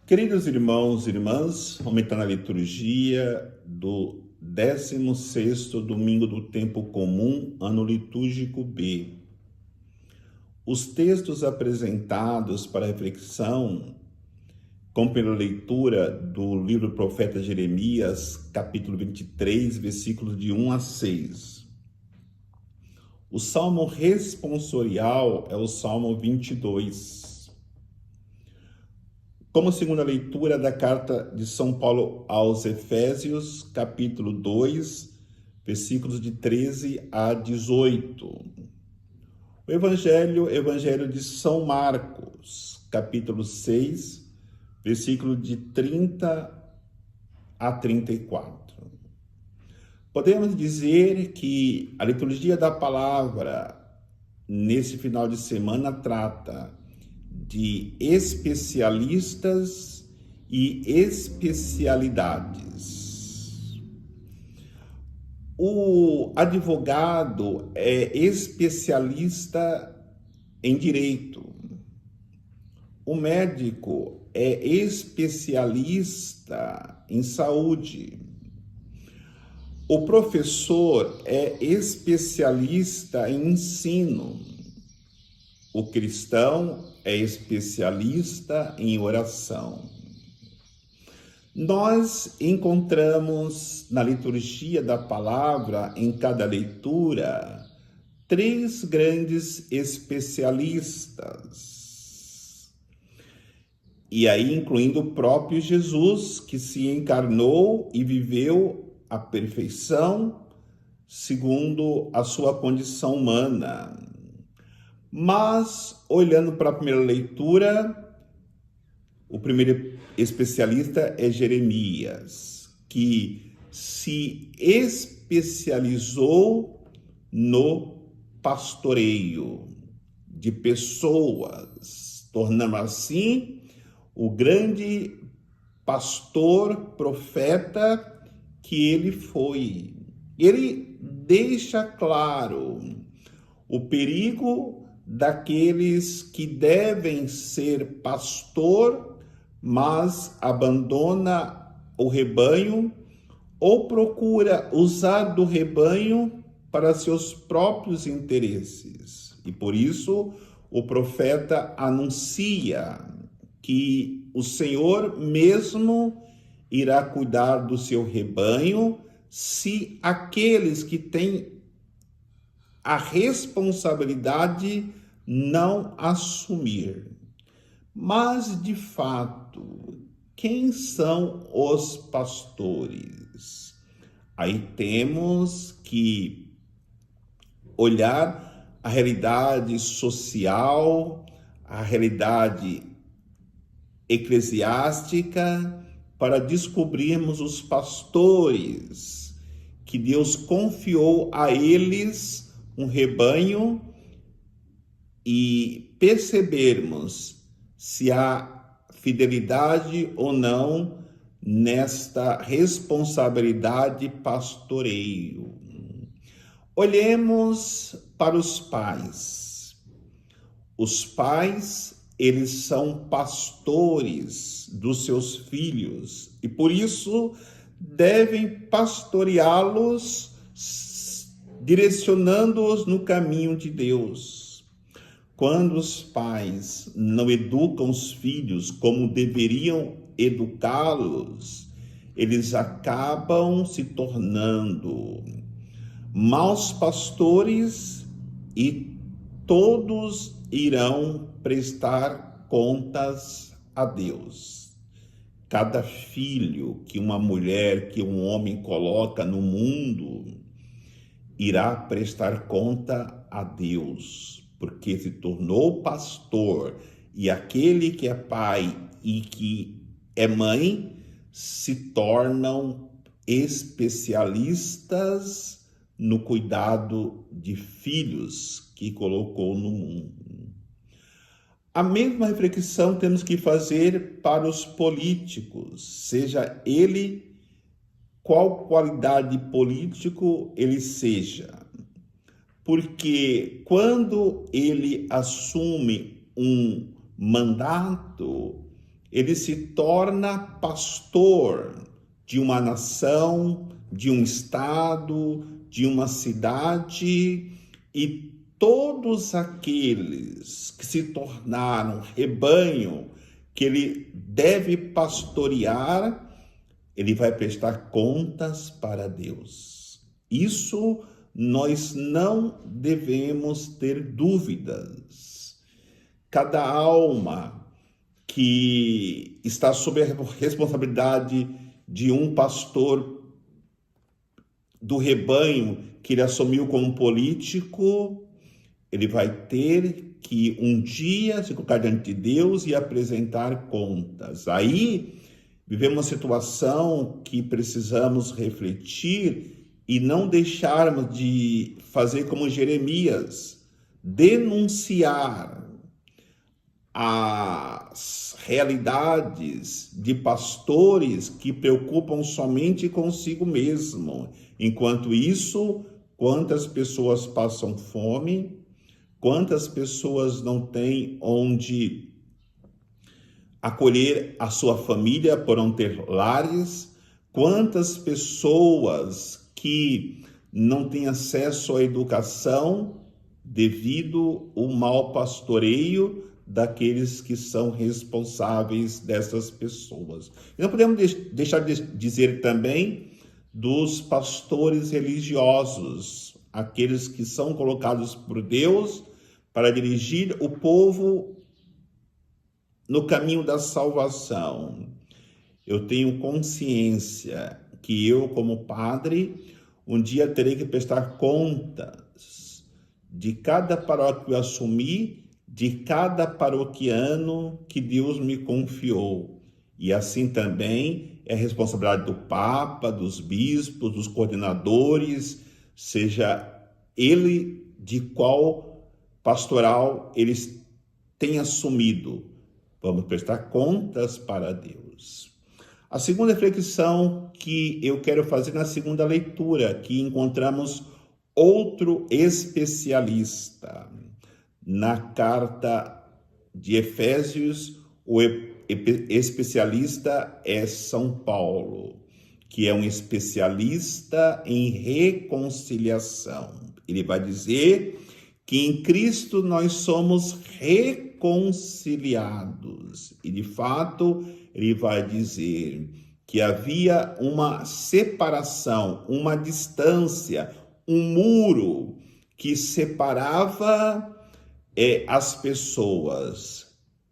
Queridos irmãos e irmãs, aumentando a liturgia do 16º domingo do tempo comum, ano litúrgico B. Os textos apresentados para reflexão, como pela leitura do livro do profeta Jeremias, capítulo 23, versículos de 1 a 6. O salmo responsorial é o salmo 22. Como segunda leitura da carta de São Paulo aos Efésios, capítulo 2, versículos de 13 a 18. O Evangelho de São Marcos, capítulo 6, versículo de 30 a 34. Podemos dizer que a liturgia da palavra nesse final de semana trata de especialistas e especialidades. O advogado é especialista em direito. O médico é especialista em saúde. O professor é especialista em ensino. O cristão é especialista em oração. Nós encontramos na liturgia da palavra, em cada leitura, três grandes especialistas. E aí, incluindo o próprio Jesus, que se encarnou e viveu a perfeição segundo a sua condição humana. Mas, olhando para a primeira leitura, o primeiro especialista é Jeremias, que se especializou no pastoreio de pessoas, tornando assim o grande pastor, profeta que ele foi. Ele deixa claro o perigo daqueles que devem ser pastor, mas abandona o rebanho ou procura usar do rebanho para seus próprios interesses. E por isso o profeta anuncia que o Senhor mesmo irá cuidar do seu rebanho se aqueles que têm a responsabilidade não assumir. Mas, de fato, quem são os pastores? Aí temos que olhar a realidade social, a realidade eclesiástica, para descobrirmos os pastores que Deus confiou a eles um rebanho e percebermos se há fidelidade ou não nesta responsabilidade pastoreio. Olhemos para os pais. Os pais, eles são pastores dos seus filhos e por isso devem pastoreá-los, direcionando-os no caminho de Deus. Quando os pais não educam os filhos como deveriam educá-los, eles acabam se tornando maus pastores e todos irão prestar contas a Deus. Cada filho que uma mulher, que um homem coloca no mundo, irá prestar conta a Deus, porque se tornou pastor, e aquele que é pai e que é mãe se tornam especialistas no cuidado de filhos que colocou no mundo. A mesma reflexão temos que fazer para os políticos, seja ele qual qualidade político ele seja. Porque quando ele assume um mandato, ele se torna pastor de uma nação, de um estado, de uma cidade, e todos aqueles que se tornaram rebanho que ele deve pastorear, ele vai prestar contas para Deus. Isso nós não devemos ter dúvidas. Cada alma que está sob a responsabilidade de um pastor do rebanho que ele assumiu como político, ele vai ter que um dia se colocar diante de Deus e apresentar contas. Aí vivemos uma situação que precisamos refletir e não deixarmos de fazer como Jeremias, denunciar as realidades de pastores que preocupam somente consigo mesmo. Enquanto isso, quantas pessoas passam fome, quantas pessoas não têm onde acolher a sua família por não ter lares, quantas pessoas que não têm acesso à educação devido ao mau pastoreio daqueles que são responsáveis dessas pessoas. E não podemos deixar de dizer também dos pastores religiosos, aqueles que são colocados por Deus para dirigir o povo no caminho da salvação. Eu tenho consciência que eu, como padre, um dia terei que prestar contas de cada paróquia que eu assumi, de cada paroquiano que Deus me confiou. E assim também é responsabilidade do Papa, dos bispos, dos coordenadores, seja ele de qual pastoral eles têm assumido. Vamos prestar contas para Deus. A segunda reflexão que eu quero fazer na segunda leitura, que encontramos outro especialista. Na carta de Efésios, o especialista é São Paulo, que é um especialista em reconciliação. Ele vai dizer que em Cristo nós somos reconciliados. E, de fato, ele vai dizer que havia uma separação, uma distância, um muro que separava as pessoas.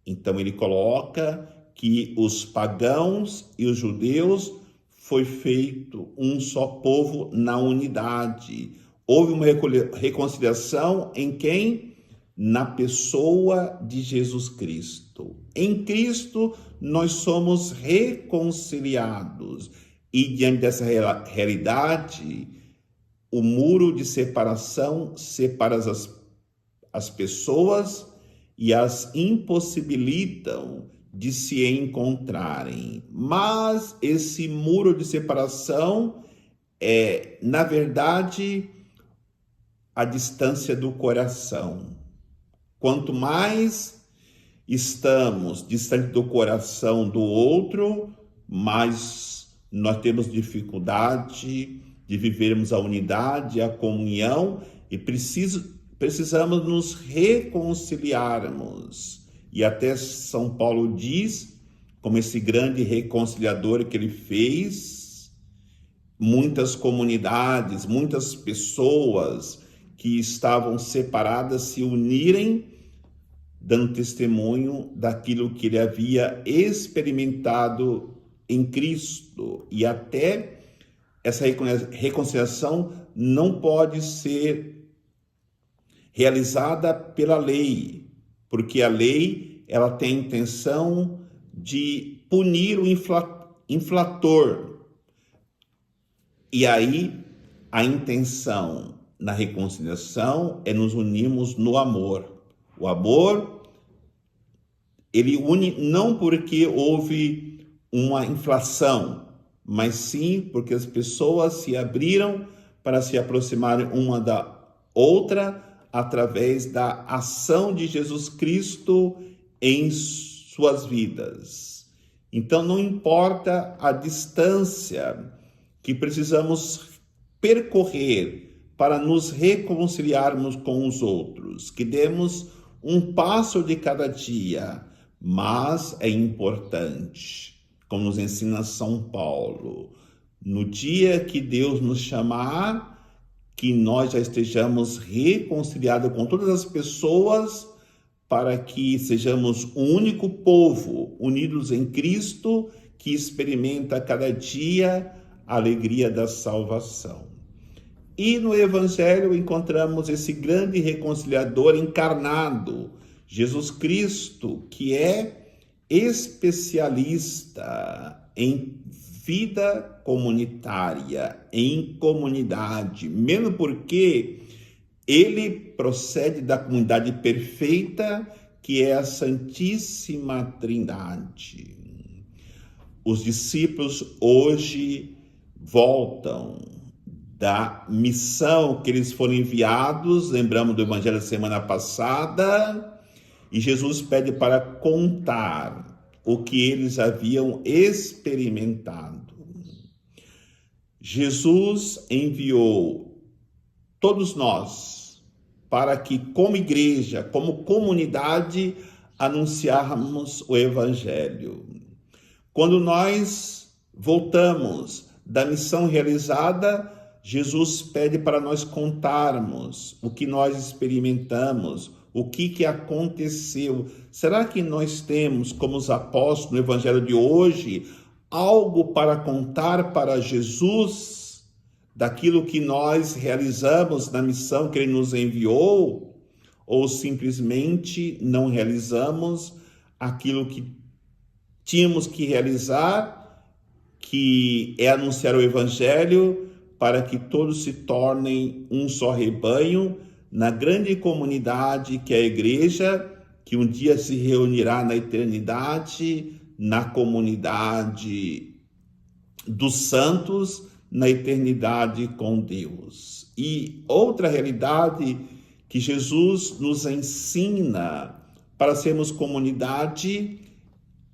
Então ele coloca que os pagãos e os judeus foi feito um só povo na unidade. Houve uma reconciliação em quem? Na pessoa de Jesus Cristo. Em Cristo nós somos reconciliados. E diante dessa realidade, o muro de separação separa as pessoas e as impossibilitam de se encontrarem. Mas esse muro de separação é, na verdade, a distância do coração. Quanto mais estamos distante do coração do outro, mais nós temos dificuldade de vivermos a unidade, a comunhão, e precisamos nos reconciliarmos. E até São Paulo diz, como esse grande reconciliador que ele fez, muitas comunidades, muitas pessoas que estavam separadas se unirem, dando testemunho daquilo que ele havia experimentado em Cristo. E até essa reconciliação não pode ser realizada pela lei, porque a lei ela tem a intenção de punir o infrator. E aí a intenção na reconciliação é nos unirmos no amor. O amor, ele une não porque houve uma inflação, mas sim porque as pessoas se abriram para se aproximarem uma da outra através da ação de Jesus Cristo em suas vidas. Então, não importa a distância que precisamos percorrer para nos reconciliarmos com os outros, que demos um passo de cada dia, mas é importante, como nos ensina São Paulo, no dia que Deus nos chamar, que nós já estejamos reconciliados com todas as pessoas, para que sejamos um único povo, unidos em Cristo, que experimenta cada dia a alegria da salvação. E no Evangelho encontramos esse grande reconciliador encarnado, Jesus Cristo, que é especialista em vida comunitária, em comunidade, mesmo porque ele procede da comunidade perfeita, que é a Santíssima Trindade. Os discípulos hoje voltam da missão que eles foram enviados, lembramos do Evangelho da semana passada, e Jesus pede para contar o que eles haviam experimentado. Jesus enviou todos nós para que, como igreja, como comunidade, anunciarmos o Evangelho. Quando nós voltamos da missão realizada, Jesus pede para nós contarmos o que nós experimentamos, o que aconteceu. Será que nós temos, como os apóstolos no Evangelho de hoje, algo para contar para Jesus daquilo que nós realizamos na missão que Ele nos enviou? Ou simplesmente não realizamos aquilo que tínhamos que realizar, que é anunciar o Evangelho, para que todos se tornem um só rebanho, na grande comunidade que é a igreja, que um dia se reunirá na eternidade, na comunidade dos santos, na eternidade com Deus. E outra realidade que Jesus nos ensina para sermos comunidade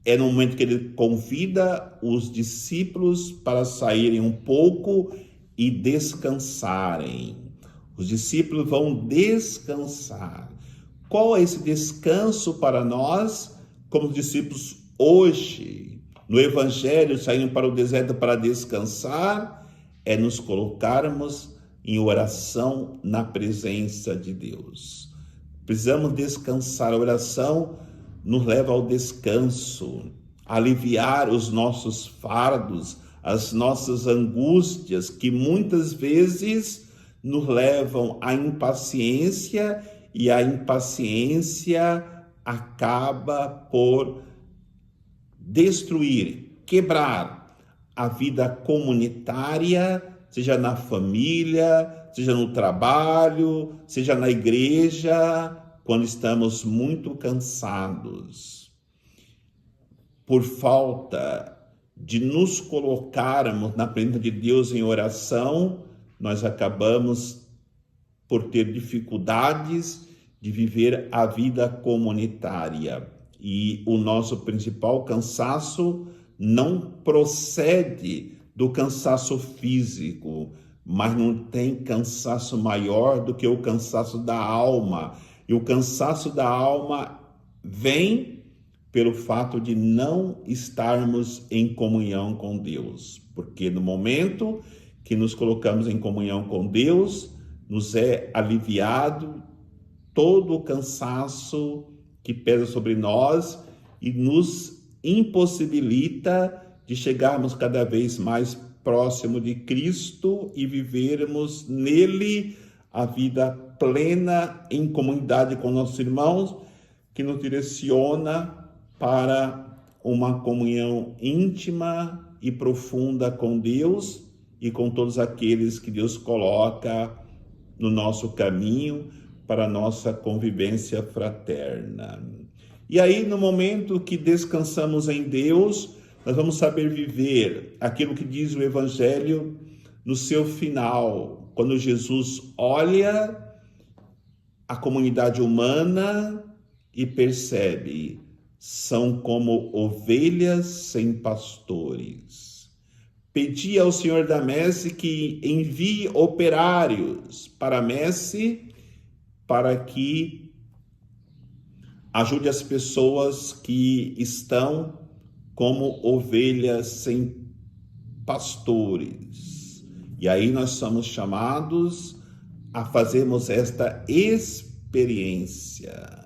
é no momento que ele convida os discípulos para saírem um pouco e descansarem. Os discípulos vão descansar. Qual é esse descanso para nós, como discípulos hoje? No Evangelho, saindo para o deserto para descansar, é nos colocarmos em oração na presença de Deus. Precisamos descansar. A oração nos leva ao descanso, a aliviar os nossos fardos, as nossas angústias, que muitas vezes nos levam à impaciência, e a impaciência acaba por destruir, quebrar a vida comunitária, seja na família, seja no trabalho, seja na igreja, quando estamos muito cansados. Por falta de nos colocarmos na presença de Deus em oração, nós acabamos por ter dificuldades de viver a vida comunitária. E o nosso principal cansaço não procede do cansaço físico, mas não tem cansaço maior do que o cansaço da alma. E o cansaço da alma vem pelo fato de não estarmos em comunhão com Deus. Porque no momento que nos colocamos em comunhão com Deus, nos é aliviado todo o cansaço que pesa sobre nós e nos impossibilita de chegarmos cada vez mais próximo de Cristo e vivermos nele a vida plena em comunidade com nossos irmãos, que nos direciona para uma comunhão íntima e profunda com Deus e com todos aqueles que Deus coloca no nosso caminho para a nossa convivência fraterna. E aí, no momento que descansamos em Deus, nós vamos saber viver aquilo que diz o Evangelho no seu final, quando Jesus olha a comunidade humana e percebe: são como ovelhas sem pastores. Pedi ao Senhor da messe que envie operários para a messe, para que ajude as pessoas que estão como ovelhas sem pastores. E aí nós somos chamados a fazermos esta experiência,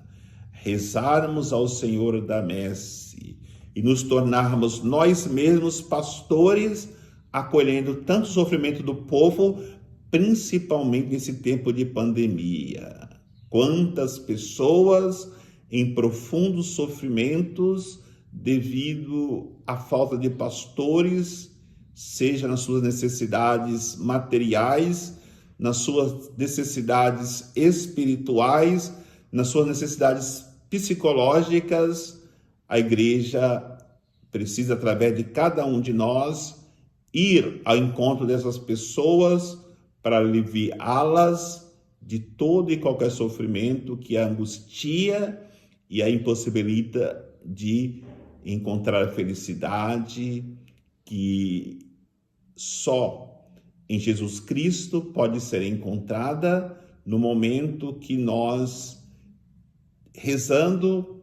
rezarmos ao Senhor da messe e nos tornarmos nós mesmos pastores, acolhendo tanto o sofrimento do povo, principalmente nesse tempo de pandemia. Quantas pessoas em profundos sofrimentos devido à falta de pastores, seja nas suas necessidades materiais, nas suas necessidades espirituais, nas suas necessidades psicológicas. A igreja precisa, através de cada um de nós, ir ao encontro dessas pessoas para aliviá-las de todo e qualquer sofrimento que a angustia e a impossibilita de encontrar a felicidade que só em Jesus Cristo pode ser encontrada no momento que nós, rezando,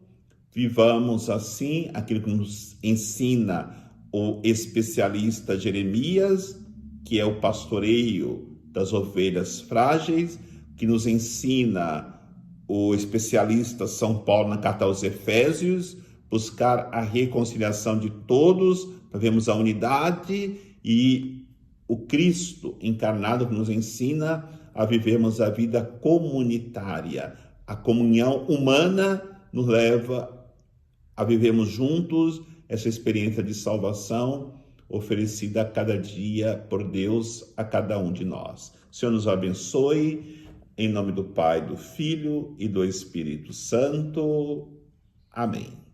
vivamos assim aquilo que nos ensina o especialista Jeremias, que é o pastoreio das ovelhas frágeis, que nos ensina o especialista São Paulo na carta aos Efésios, buscar a reconciliação de todos, para vermos a unidade, e o Cristo encarnado que nos ensina a vivermos a vida comunitária. A comunhão humana nos leva a vivermos juntos essa experiência de salvação oferecida a cada dia por Deus a cada um de nós. O Senhor nos abençoe, em nome do Pai, do Filho e do Espírito Santo. Amém.